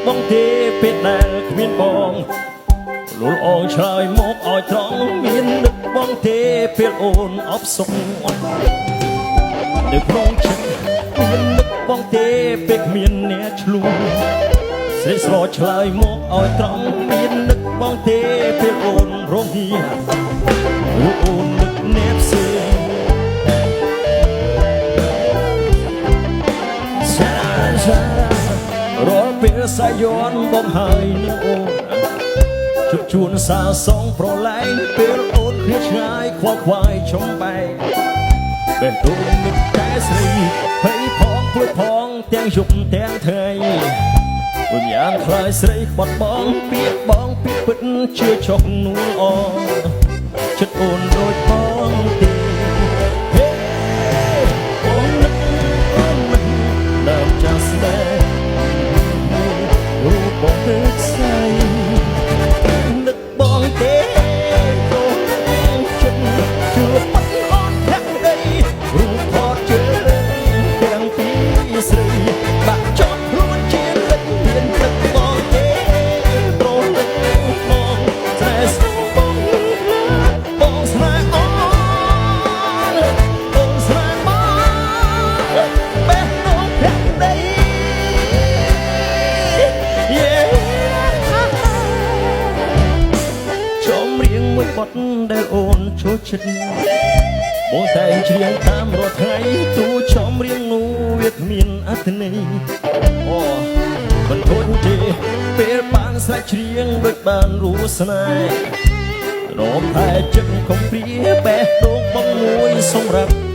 បងទេពេលដែលគ្មានបងលុលអងឆ្លើយមកឲ្យត្រង់មាននឹកបងទេពេលអូនអបសុខនៅក្នុងចិត្តមាននឹកបងទេពេលគ្មានអ្នកឆ្លួងស្រីស្រឆ្លើយមកឲ្យត្រង់មាននឹកបងទេពេលអូនរងហៀអូននឹកអ្នកផ្សេងរាល់ពេលសាយ័នបងហើយនឹងអូនជប់ជួនសាសងប្រឡែងពេលអូនឃ្លាតឆ្ងាយខ្វល់ខ្វាយចំបែកបេះដូងនឹកតែស្រីភ័យផងព្រួយផងទាំងយប់ទាំងថ្ងៃវិញ្ញាណខ្លាយស្រីបាត់បងពាក្យបងពាក្យពិតជឿចុកនួនអចិត្តអូនដូចបងទេអូននឹកដើមចាស់ស្នេហ៍រូបបងទឹកស្អីនឹកបងទេចូលចិត្តជឿបាត់អូនធាក់ដីរូបថតជើងទាំងពីរស្រីបាក់ចត់ខ្លួនជាទឹកមានទឹកបងទេប្រលឹកបងស្រែស្បងបងស្នេហ៍អូនបងស្នេហ៍បងបេះដូងធាក់ដីមួយបត់ដែលអូនចូលចិត្តបងតែងច្រៀងតាមរាល់ថ្ងៃទូចំរៀងនោះវាគ្មានអត្ថន័យអូមិនធន់ទេពេលបានស្រែកច្រៀងដូចបានរួស្នេហ៍រំតែចិត្តកំព្រាបេះដូងបងមួយសម្រាប់